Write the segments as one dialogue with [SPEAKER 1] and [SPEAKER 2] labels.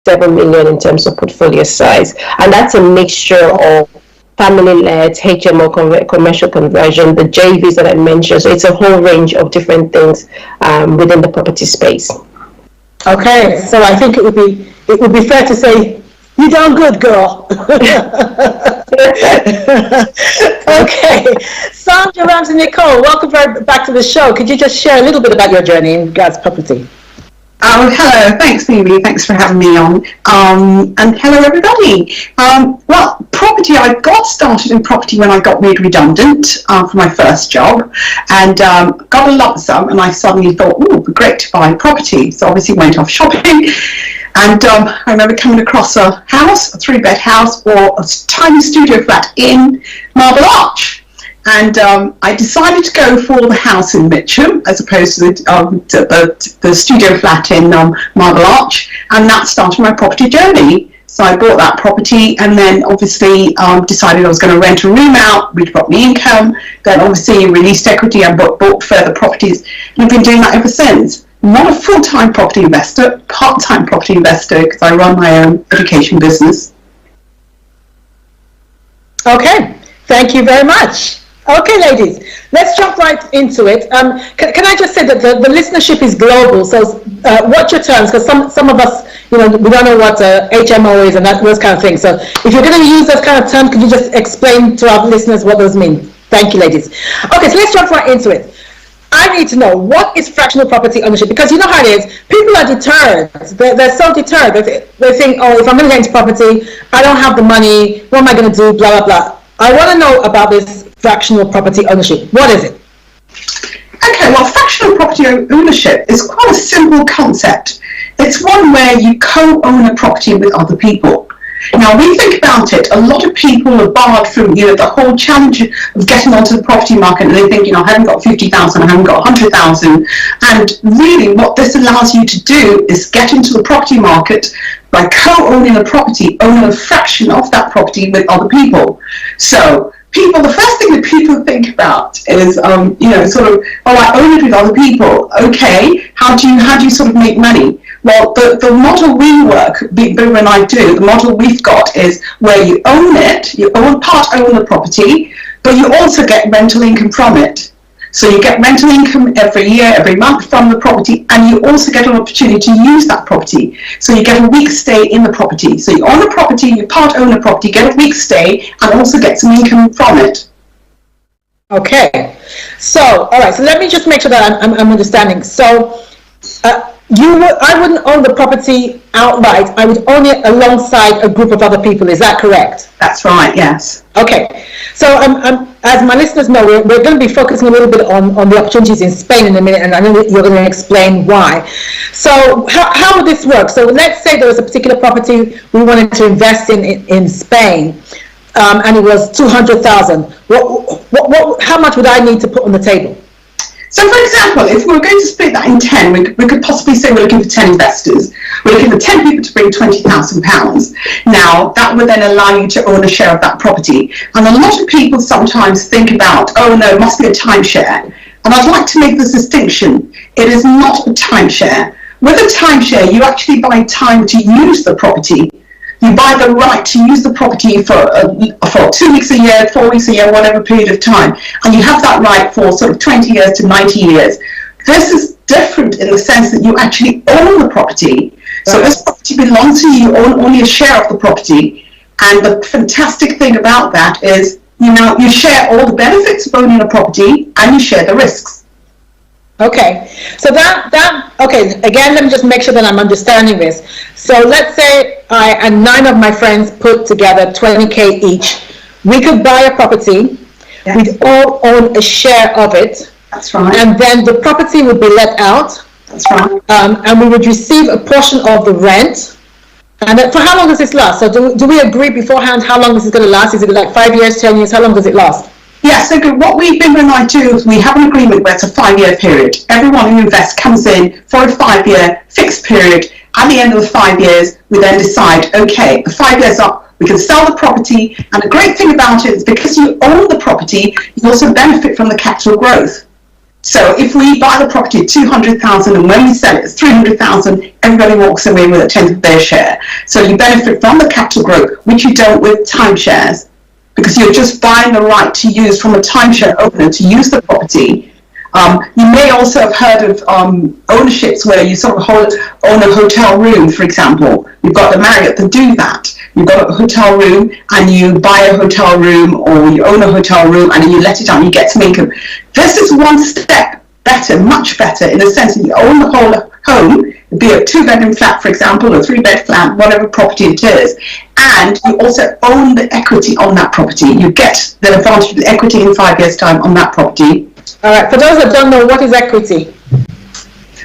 [SPEAKER 1] 7 million in terms of portfolio size. And that's a mixture of family-led, HMO, commercial conversion, the JVs that I mentioned. So it's a whole range of different things within the property space.
[SPEAKER 2] Okay, so I think it would be fair to say you done good, girl. Okay, Sandra, Ramsey, Nicole, welcome back to the show. Could you just share a little bit about your journey in regards to property?
[SPEAKER 3] Oh, hello. Thanks, Phoebe. Thanks for having me on. And hello, everybody. Well, property, I got started in property when I got made redundant for my first job, and got a lump sum, and I suddenly thought, oh, it'd be great to buy property. So obviously went off shopping, and I remember coming across a house, a 3-bed house, or a tiny studio flat in Marble Arch. And I decided to go for the house in Mitcham as opposed to the studio flat in Marble Arch, and that started my property journey. So I bought that property, and then obviously decided I was going to rent a room out, which brought me income. Then obviously released equity and bought further properties, and I've been doing that ever since. Not a full-time property investor, part-time property investor, because I run my own education business.
[SPEAKER 2] Okay, thank you very much. Okay, ladies, let's jump right into it. Can I just say that the listenership is global, so watch your terms, because some of us, we don't know what HMO is and those kind of things. So if you're going to use those kind of terms, could you just explain to our listeners what those mean? Thank you, ladies. Okay, so let's jump right into it. I need to know, what is fractional property ownership? Because you know how it is, people are deterred. They're so deterred. They think, oh, if I'm going to get into property, I don't have the money, what am I going to do, blah, blah, blah. I want to know about this fractional property ownership. What is it?
[SPEAKER 3] Okay, well, fractional property ownership is quite a simple concept. It's one where you co-own a property with other people. Now, when you think about it, a lot of people are barred from, the whole challenge of getting onto the property market, and they think, I haven't got 50,000, I haven't got 100,000. And really what this allows you to do is get into the property market by co-owning a property, owning a fraction of that property with other people. So the first thing that people think about is, I own it with other people. Okay, how do you sort of make money? Well, the model we work, Bebe and I do, the model we've got is where you own it, you own the property, but you also get rental income from it. So you get rental income every year, every month from the property, and you also get an opportunity to use that property. So you get a week's stay in the property. So you own a property, you part own a property, get a week's stay, and also get some income from it.
[SPEAKER 2] Okay. So, all right. So let me just make sure that I'm understanding. So, I wouldn't own the property outright. I would own it alongside a group of other people. Is that correct?
[SPEAKER 3] That's right, yes.
[SPEAKER 2] Okay. So as my listeners know, we're going to be focusing a little bit on the opportunities in Spain in a minute, and I know that you're going to explain why. So how would this work? So let's say there was a particular property we wanted to invest in Spain, and it was 200,000. How much would I need to put on the table?
[SPEAKER 3] So, for example, if we were going to split that in 10, we could possibly say we're looking for 10 investors. We're looking for 10 people to bring £20,000. Now, that would then allow you to own a share of that property. And a lot of people sometimes think about, oh no, it must be a timeshare. And I'd like to make this distinction. It is not a timeshare. With a timeshare, you actually buy time to use the property. You buy the right to use the property for 2 weeks a year, 4 weeks a year, whatever period of time. And you have that right for sort of 20 years to 90 years. This is different in the sense that you actually own the property. So this property belongs to you, you own only a share of the property. And the fantastic thing about that is, you share all the benefits of owning a property and you share the risks.
[SPEAKER 2] Okay, so okay, again, let me just make sure that I'm understanding this. So let's say I and 9 of my friends put together 20K each. We could buy a property, yes. We'd all own a share of it.
[SPEAKER 3] That's right.
[SPEAKER 2] And then the property would be let out.
[SPEAKER 3] That's right.
[SPEAKER 2] And we would receive a portion of the rent. And for how long does this last? So do we agree beforehand how long this is going to last? Is it like 5 years, 10 years? How long does it last?
[SPEAKER 3] Yes, so what Bebe and I do is we have an agreement where it's a 5-year period. Everyone who invests comes in for a 5-year fixed period. At the end of the 5 years, we then decide, okay, the 5 years up, we can sell the property. And the great thing about it is because you own the property, you also benefit from the capital growth. So if we buy the property at 200,000 and when we sell it, it's 300,000, everybody walks away with a tenth of their share. So you benefit from the capital growth, which you don't with timeshares, because you're just buying the right to use from a timeshare owner to use the property. You may also have heard of ownerships where you sort of own a hotel room, for example. You've got the Marriott that do that. You've got a hotel room and you buy a hotel room, or you own a hotel room and you let it out and you get some income. This is one step better, much better, in the sense that you own the whole home, be it a 2-bedroom flat, for example, or a 3-bed flat, whatever property it is, and you also own the equity on that property. You get the advantage of the equity in 5 years' time on that property.
[SPEAKER 2] All right, for those that don't know, what is equity?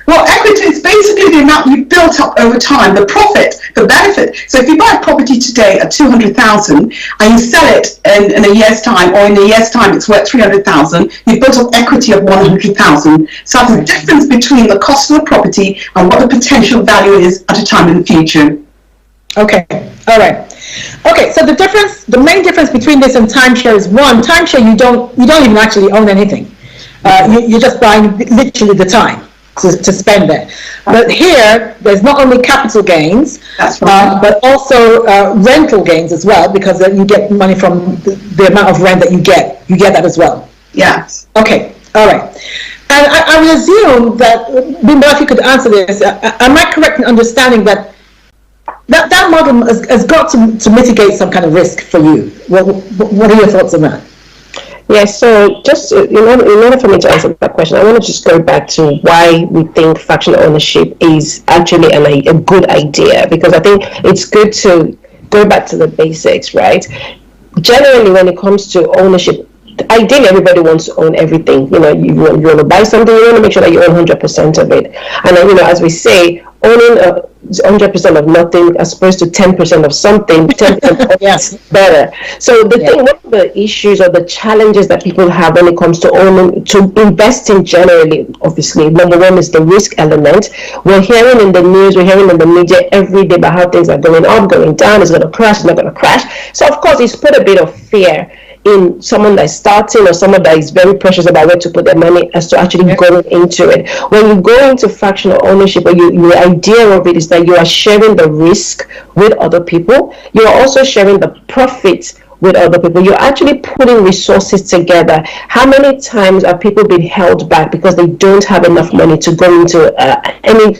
[SPEAKER 3] Well, equity is basically the amount you've built up over time, the profit, the benefit. So if you buy a property today at 200,000 and you sell it in a year's time, or in a year's time it's worth 300,000, you've built up equity of 100,000. So that's the difference between the cost of the property and what the potential value is at a time in the future.
[SPEAKER 2] Okay, all right. Okay, so the main difference between this and timeshare is, one, timeshare you don't even actually own anything. You're just buying literally the time to spend there. But here, there's not only capital gains,
[SPEAKER 3] That's right.
[SPEAKER 2] but also rental gains as well, because you get money from the amount of rent that you get. You get that as well.
[SPEAKER 3] Yes.
[SPEAKER 2] Okay, all right. And I will assume that, Bimbo, if you could answer this, am I correct in understanding that model has got to mitigate some kind of risk for you? What are your thoughts on that?
[SPEAKER 1] Yes, so just in order for me to answer that question, I want to just go back to why we think fractional ownership is actually a good idea, because I think it's good to go back to the basics, right? Generally, when it comes to ownership, ideally everybody wants to own everything. You want to buy something, you want to make sure that you own 100% of it. And as we say, owning 100% of nothing as opposed to 10% of something, 10% of
[SPEAKER 2] yes.
[SPEAKER 1] better. So the thing, one of the issues or the challenges that people have when it comes to investing generally, obviously, number one is the risk element. We're hearing in the news, we're hearing in the media every day about how things are going up, going down, it's going to crash, it's not going to crash. So of course, it's put a bit of fear in someone that's starting, or someone that is very precious about where to put their money, as to actually going into it. When you go into fractional ownership, the idea of it is that you are sharing the risk with other people. You are also sharing the profits with other people. You're actually putting resources together. How many times are people being held back because they don't have enough money to go into any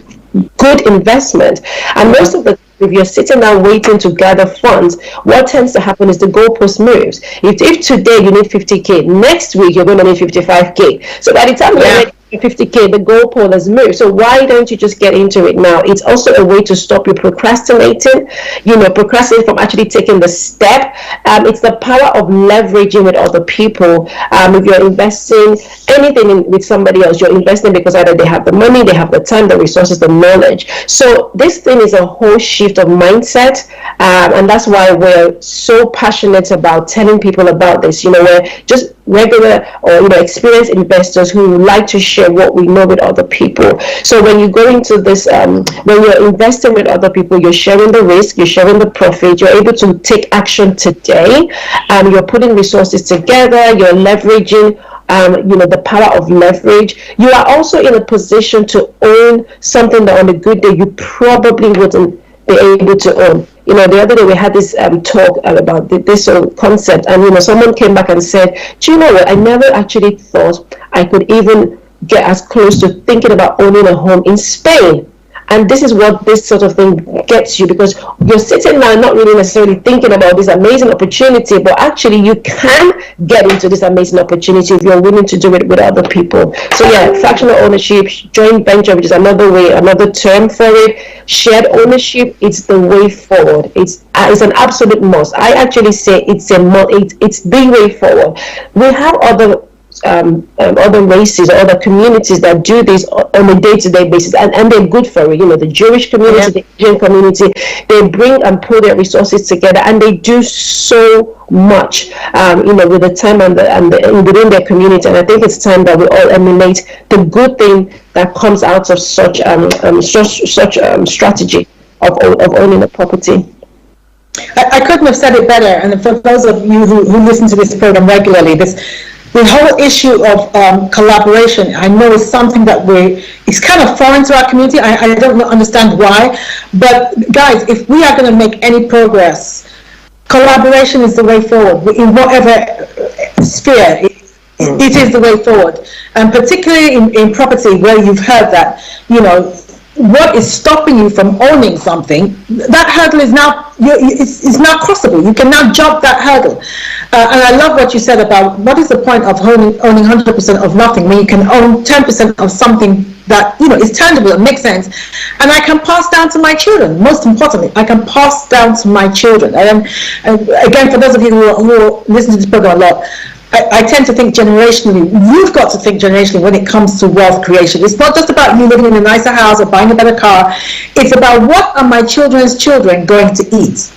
[SPEAKER 1] good investment? And most of the if you're sitting down waiting to gather funds, what tends to happen is the goalpost moves. If today you need 50K, next week you're going to need 55K. So by the time you're ready 50K, the goalpost has moved. So why don't you just get into it now? It's also a way to stop you procrastinating, from actually taking the step. It's the power of leveraging with other people. If you're investing anything with somebody else, you're investing because either they have the money, they have the time, the resources, the knowledge. So this thing is a whole shift of mindset, and that's why we're so passionate about telling people about this. We're just regular or experienced investors who like to share what we know with other people. So when you go into this, when you're investing with other people, you're sharing the risk, you're sharing the profit, you're able to take action today, you're putting resources together, you're leveraging the power of leverage. You are also in a position to own something that on a good day you probably wouldn't be able to own. The other day we had this talk about this concept, and someone came back and said, do you know what, I never actually thought I could even get as close to thinking about owning a home in Spain. And this is what this sort of thing gets you, because you're sitting now not really necessarily thinking about this amazing opportunity, but actually you can get into this amazing opportunity if you're willing to do it with other people. So fractional ownership, joint venture, which is another term for it, shared ownership, it's the way forward. It's an absolute must. I actually say it's the way forward. We have other races or other communities that do this on a day-to-day basis, and they're good for it. The Jewish community, the Asian community, they bring and pull their resources together, and they do so much, with the time and within their community. And I think it's time that we all emulate the good thing that comes out of such strategy of owning a property.
[SPEAKER 2] I couldn't have said it better. And for those of you who listen to this program regularly, the whole issue of collaboration, I know is something that it's kind of foreign to our community. I don't understand why, but guys, if we are going to make any progress, collaboration is the way forward in whatever sphere. It is the way forward, and particularly in property, where you've heard that, what is stopping you from owning something, that hurdle is now it's now crossable. You can now jump that hurdle. And I love what you said about what is the point of owning 100% of nothing when you can own 10% of something that is tangible and makes sense, and I can pass down to my children. Most importantly, I can pass down to my children. And again, for those of you who listen to this program a lot, I tend to think generationally. You've got to think generationally when it comes to wealth creation. It's not just about you living in a nicer house or buying a better car. It's about, what are my children's children going to eat?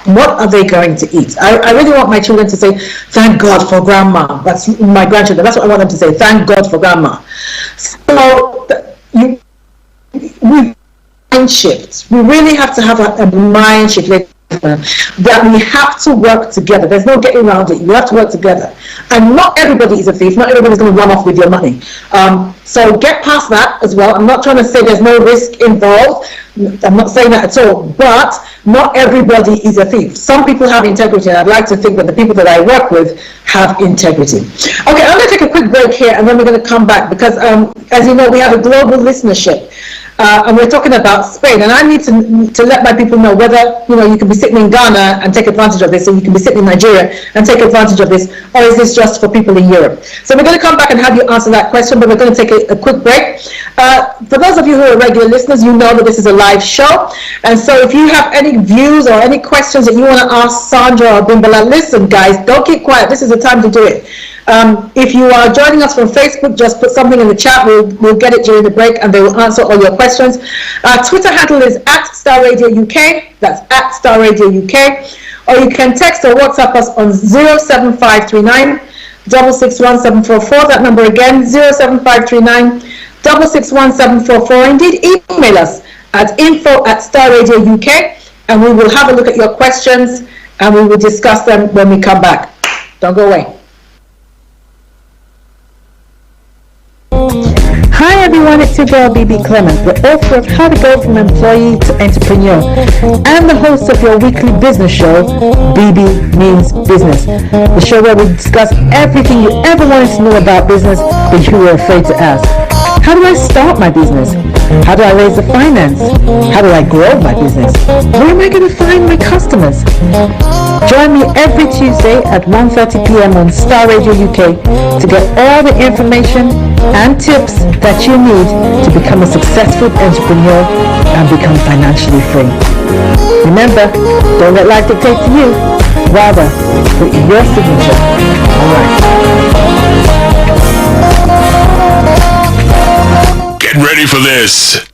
[SPEAKER 2] What are they going to eat? I really want my children to say, thank God for grandma. That's my grandchildren. That's what I want them to say, thank God for grandma. So we mind shift. We really have to have a mind shift. That we have to work together. There's no getting around it. You have to work together. And not everybody is a thief. Not everybody's going to run off with your money. So get past that as well. I'm not trying to say there's no risk involved. I'm not saying that at all. But not everybody is a thief. Some people have integrity, and I'd like to think that the people that I work with have integrity. Okay, I'm going to take a quick break here, and then we're going to come back because, as you know, we have a global listenership. And we're talking about Spain, and I need to let my people know whether you can be sitting in Ghana and take advantage of this, or you can be sitting in Nigeria and take advantage of this, or is this just for people in Europe? So we're going to come back and have you answer that question, but we're going to take a quick break. For those of you who are regular listeners, you know that this is a live show, and so if you have any views or any questions that you want to ask Sandra or Bimbala, listen, guys, don't keep quiet. This is the time to do it. If you are joining us from Facebook, just put something in the chat. We'll get it during the break, and they will answer all your questions. Our Twitter handle is @StarRadioUK. That's @StarRadioUK. Or you can text or WhatsApp us on 07539 661 That number again, 07539 661 Indeed, email us at info@StarRadioUK, and we will have a look at your questions, and we will discuss them when we come back. Don't go away. Hi everyone, it's your girl Bebe Clement, the author of How to Go from Employee to Entrepreneur, and the host of your weekly business show, Bebe Means Business, the show where we discuss everything you ever wanted to know about business but you were afraid to ask. How do I start my business? How do I raise the finance? How do I grow my business? Where am I going to find my customers? Join me every Tuesday at 1:30 p.m. on Star Radio UK to get all the information and tips that you need to become a successful entrepreneur and become financially free. Remember, don't let life dictate to you. Rather, put your signature. All right.
[SPEAKER 4] Get ready for this.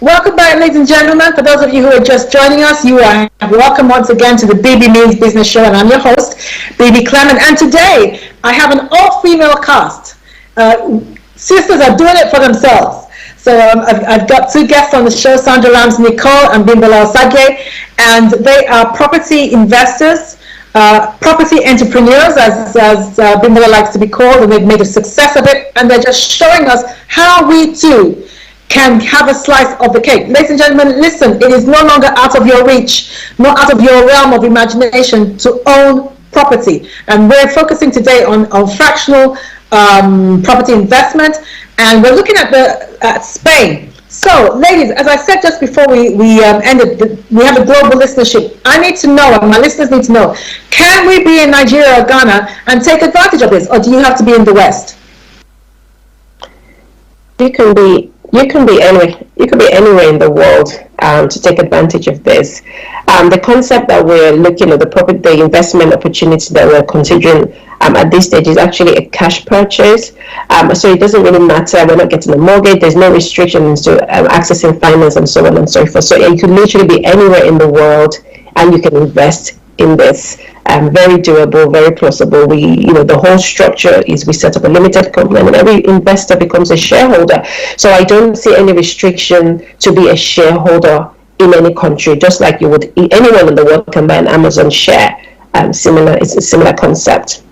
[SPEAKER 2] Welcome back, ladies and gentlemen. For those of you who are just joining us, you are welcome once again to the Bebe Means Business Show, and I'm your host, Bebe Clement. And today, I have an all-female cast. Sisters are doing it for themselves. So I've got two guests on the show, Sandra Lams Nicole and Bimbala Osage, and they are property investors, property entrepreneurs, as Bimbala likes to be called, and they've made a success of it, and they're just showing us how we too can have a slice of the cake. Ladies and gentlemen, listen, it is no longer out of your reach, not out of your realm of imagination to own property. And we're focusing today on fractional property investment, and we're looking at Spain. So, ladies, as I said just before we ended, we have a global listenership. I need to know, and my listeners need to know, can we be in Nigeria or Ghana and take advantage of this, or do you have to be in the West?
[SPEAKER 1] You can be anywhere in the world to take advantage of this. The concept that we're looking at, the investment opportunity that we're considering at this stage is actually a cash purchase. So it doesn't really matter. We're not getting a mortgage. There's no restrictions to accessing finance and so on and so forth. So you can literally be anywhere in the world and you can invest in this. Very doable, very plausible. The whole structure is we set up a limited company and every investor becomes a shareholder. So I don't see any restriction to be a shareholder in any country, just like you would, anyone in the world can buy an Amazon share. It's a similar concept.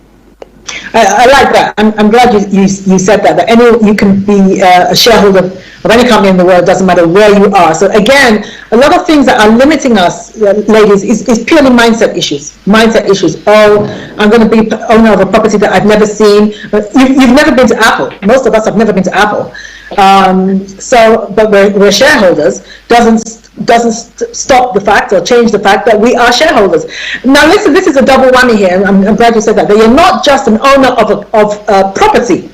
[SPEAKER 2] I like that. I'm glad you said that. That you can be a shareholder of any company in the world, doesn't matter where you are. So again, a lot of things that are limiting us, ladies, is purely mindset issues. Mindset issues. Oh, I'm going to be owner of a property that I've never seen. You've never been to Apple. Most of us have never been to Apple. But we're shareholders. Doesn't stop the fact or change the fact that we are shareholders. Now listen, this is a double whammy here, and I'm glad you said that you're not just an owner of property,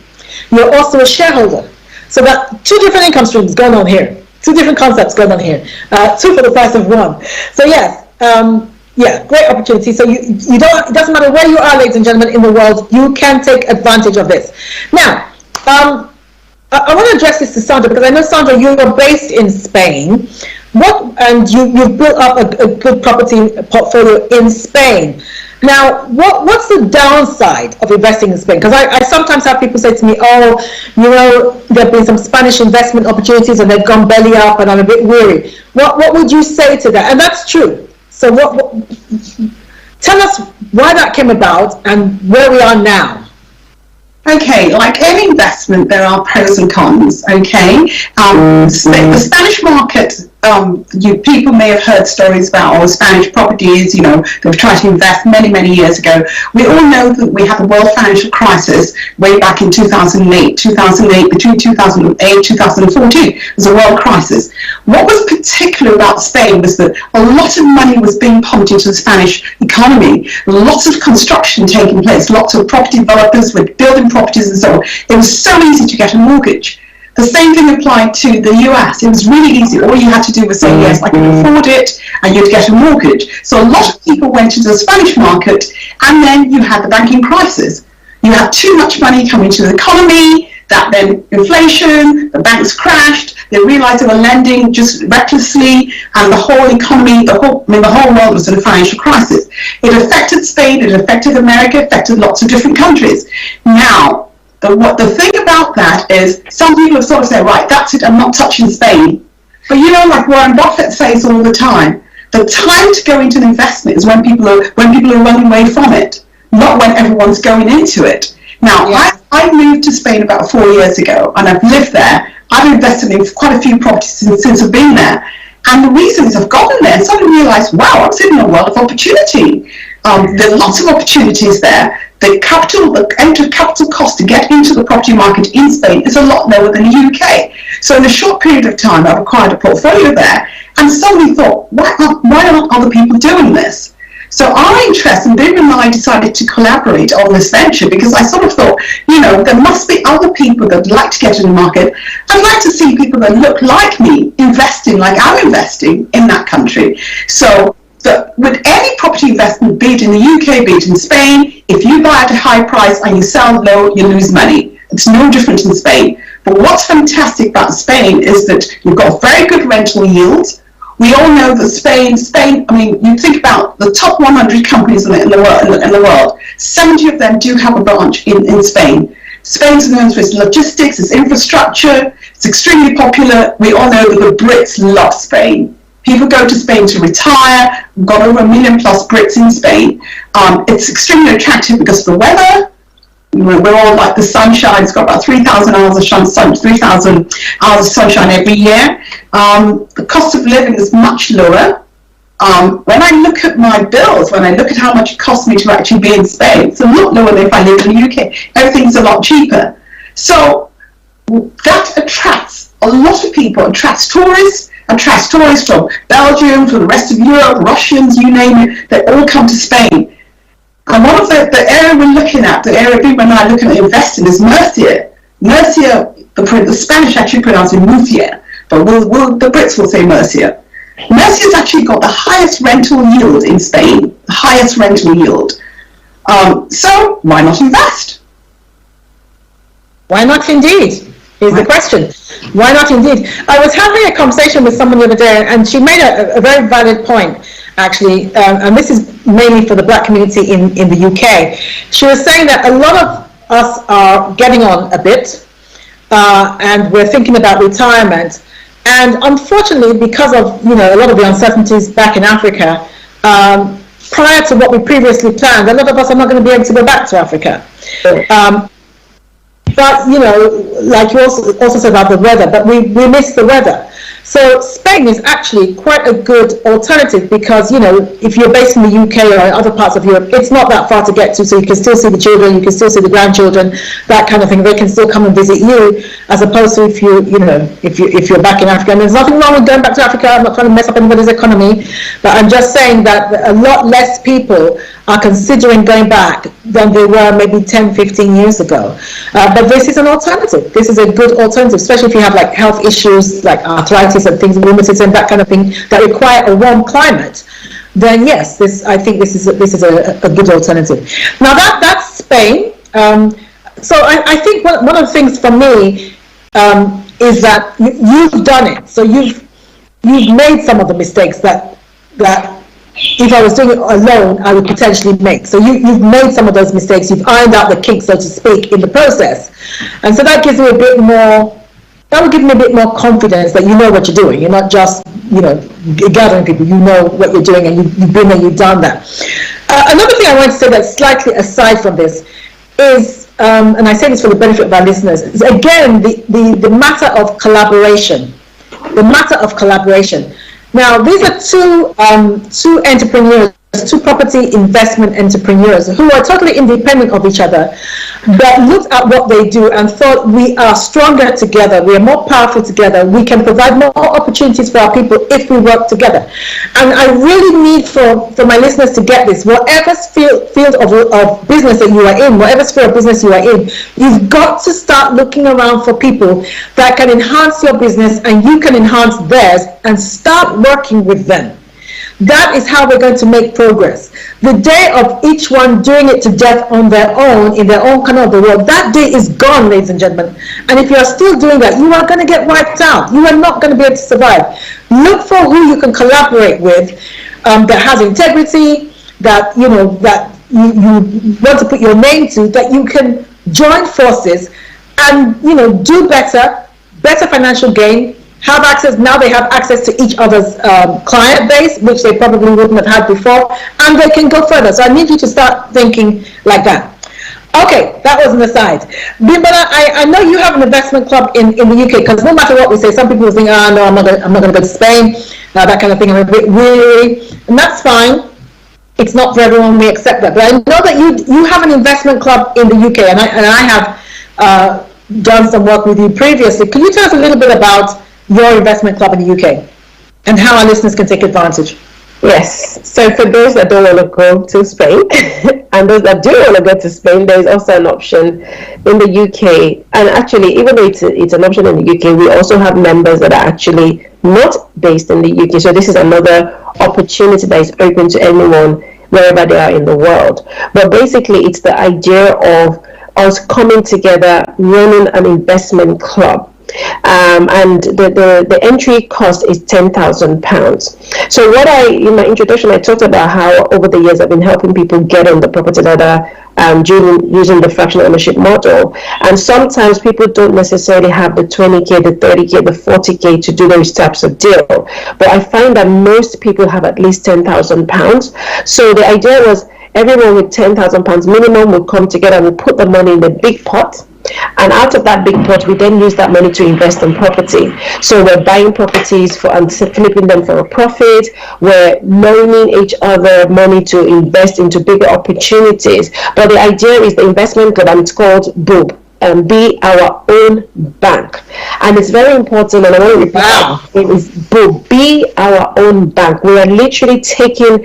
[SPEAKER 2] you're also a shareholder. So that two different income streams going on here, two different concepts going on here, two for the price of one. So yes, yeah, great opportunity. So you don't, it doesn't matter where you are, ladies and gentlemen, in the world, you can take advantage of this. Now, I want to address this to Sandra, because I know, Sandra, you are based in Spain. And you've built up a good property portfolio in Spain. Now, what's the downside of investing in Spain? Because I sometimes have people say to me, oh, you know, there have been some Spanish investment opportunities and they've gone belly up and I'm a bit weary. What would you say to that? And that's true. So tell us why that came about and where we are now.
[SPEAKER 3] Okay, like any investment, there are pros and cons, okay? The Spanish market, people may have heard stories about Spanish properties, you know, they were trying to invest many, many years ago. We all know that we had the world financial crisis way back in 2008, between 2008 2014, it was a world crisis. What was particular about Spain was that a lot of money was being pumped into the Spanish economy, lots of construction taking place, lots of property developers were building properties and so on. It was so easy to get a mortgage. The same thing applied to the US. It was really easy. All you had to do was say, yes, I can afford it, and you'd get a mortgage. So a lot of people went into the Spanish market, and then you had the banking crisis. You had too much money coming into the economy, that then inflation, the banks crashed, they realized they were lending just recklessly, and the whole economy, the whole world was in a financial crisis. It affected Spain, it affected America, it affected lots of different countries. Now, the thing about that is some people have sort of said, right, that's it, I'm not touching Spain. But you know, like Warren Buffett says all the time, the time to go into an investment is when people are running away from it, not when everyone's going into it. Now, yeah. I moved to Spain about 4 years ago, and I've lived there. I've invested in quite a few properties since I've been there. And the reason is I've gotten there and suddenly realised, wow, I'm sitting in a world of opportunity. There are lots of opportunities there. The entry capital cost to get into the property market in Spain is a lot lower than the UK. So in a short period of time, I've acquired a portfolio there, and suddenly thought, why aren't other people doing this? So our interest, and Bebe and I decided to collaborate on this venture, because I sort of thought, you know, there must be other people that would like to get in the market. I'd like to see people that look like me investing like I'm investing in that country. So with any property investment, be it in the UK, be it in Spain, if you buy at a high price and you sell low, you lose money. It's no different in Spain. But what's fantastic about Spain is that you've got very good rental yields. We all know that Spain, I mean, you think about the top 100 companies in the world, 70 of them do have a branch in Spain. Spain's known for its logistics, its infrastructure, it's extremely popular. We all know that the Brits love Spain. People go to Spain to retire. We've got over 1 million plus Brits in Spain. It's extremely attractive because of the weather. We're all like the sunshine. It's got about 3,000 hours of sunshine every year. The cost of living is much lower. When I look at my bills, when I look at how much it costs me to actually be in Spain, it's a lot lower than if I lived in the UK. Everything's a lot cheaper. So that attracts a lot of people, attracts tourists from Belgium, from the rest of Europe, Russians, you name it, they all come to Spain. And one of the area we're looking at, the area people and I are looking at investing is Murcia. Murcia, the Spanish actually pronounce it Murcia, but the Brits will say Murcia. Murcia's actually got the highest rental yield in Spain, the highest rental yield. So why not invest?
[SPEAKER 2] Why not indeed? Is the question. Why not indeed? I was having a conversation with someone the other day, and she made a very valid point, actually, and this is mainly for the black community in the UK. She was saying that a lot of us are getting on a bit, and we're thinking about retirement. And unfortunately, because of, you know, a lot of the uncertainties back in Africa, prior to what we previously planned, a lot of us are not going to be able to go back to Africa. But, you know, like you also said about the weather, but we miss the weather. So Spain is actually quite a good alternative because, you know, if you're based in the UK or in other parts of Europe, it's not that far to get to, so you can still see the children, you can still see the grandchildren, that kind of thing. They can still come and visit you, as opposed to if you're back in Africa. And there's nothing wrong with going back to Africa. I'm not trying to mess up anybody's economy, but I'm just saying that a lot less people are considering going back than they were maybe 10, 15 years ago. But this is an alternative. This is a good alternative, especially if you have like health issues like arthritis and things, rheumatism, that kind of thing, that require a warm climate. Then yes, I think this is a good alternative. Now that's Spain. So I think one of the things for me is that you've done it. So you've made some of the mistakes that if I was doing it alone, I would potentially make. So you've made some of those mistakes. You've ironed out the kinks, so to speak, in the process. And so that gives me that will give me a bit more confidence that you know what you're doing. You're not just, you know, gathering people. You know what you're doing, and you've been there, you've done that. Another thing I want to say that's slightly aside from this is, and I say this for the benefit of our listeners, is again, the matter of collaboration. The matter of collaboration. Now, these are two entrepreneurs, two property investment entrepreneurs who are totally independent of each other, but looked at what they do and thought, we are stronger together, we are more powerful together, we can provide more opportunities for our people if we work together. And I really need for my listeners to get this. Whatever field of business that you are in, whatever sphere of business you are in, you've got to start looking around for people that can enhance your business and you can enhance theirs, and start working with them. That is how we're going to make progress. The day of each one doing it to death on their own, in their own corner of the world, that day is gone, ladies and gentlemen. And if you are still doing that, you are going to get wiped out. You are not going to be able to survive. Look for who you can collaborate with, that has integrity, that you you want to put your name to, that you can join forces and do better financial gain. Have access, now they have access to each other's client base, which they probably wouldn't have had before, and they can go further. So I need you to start thinking like that. Okay, that was an aside. Bimbala, I know you have an investment club in the UK, because no matter what we say, some people will think, no, I'm not going to go to Spain, that kind of thing, I'm a bit weary, and that's fine. It's not for everyone, we accept that. But I know that you have an investment club in the UK, and I have done some work with you previously. Can you tell us a little bit about your investment club in the UK and how our listeners can take advantage?
[SPEAKER 1] Yes, so for those that don't want to go to Spain and those that do want to go to Spain, there is also an option in the UK. And actually, even though it's an option in the UK, we also have members that are actually not based in the UK. So this is another opportunity that is open to anyone wherever they are in the world. But basically, it's the idea of us coming together, running an investment club. And the entry cost is £10,000. So in my introduction, I talked about how over the years I've been helping people get on the property ladder using the fractional ownership model. And sometimes people don't necessarily have the 20K, the 30K, the 40K to do those types of deal. But I find that most people have at least £10,000. So the idea was everyone with £10,000 minimum would come together and we put the money in the big pot. And out of that big pot, we then use that money to invest in property. So we're buying properties and flipping them for a profit. We're loaning each other money to invest into bigger opportunities. But the idea is the investment club, and it's called BOOB. Be our own bank, and it's very important. And I want to repeat it is BOOB. Be our own bank. We are literally taking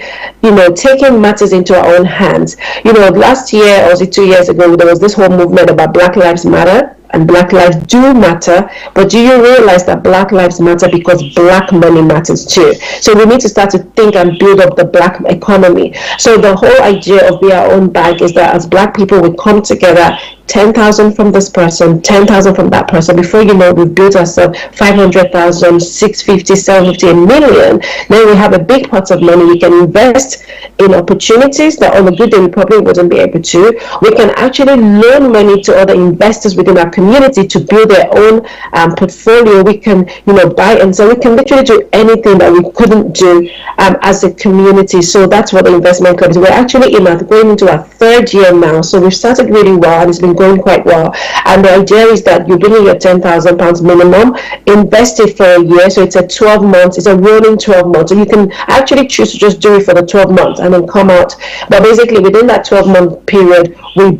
[SPEAKER 1] matters into our own hands. Last year, or was it 2 years ago, there was this whole movement about Black Lives Matter. And Black lives do matter, but do you realize that Black lives matter because Black money matters too? So we need to start to think and build up the Black economy. So the whole idea of Be Our Own Bank is that as Black people, we come together, 10,000 from this person, 10,000 from that person. Before you know, we've built ourselves 500,000, 650, 750, a million. Then we have a big pot of money. We can invest in opportunities that on a good day we probably wouldn't be able to. We can actually loan money to other investors within our community to build their own portfolio. We can, buy and sell. We can literally do anything that we couldn't do as a community. So that's what the investment club is. We're actually going into our third year now. So we've started really well and it's been going quite well. And the idea is that you bring in your £10,000 minimum, invest it for a year. So it's a 12 months, it's a rolling 12 months. So you can actually choose to just do it for the 12 months and then come out. But basically within that 12-month period, we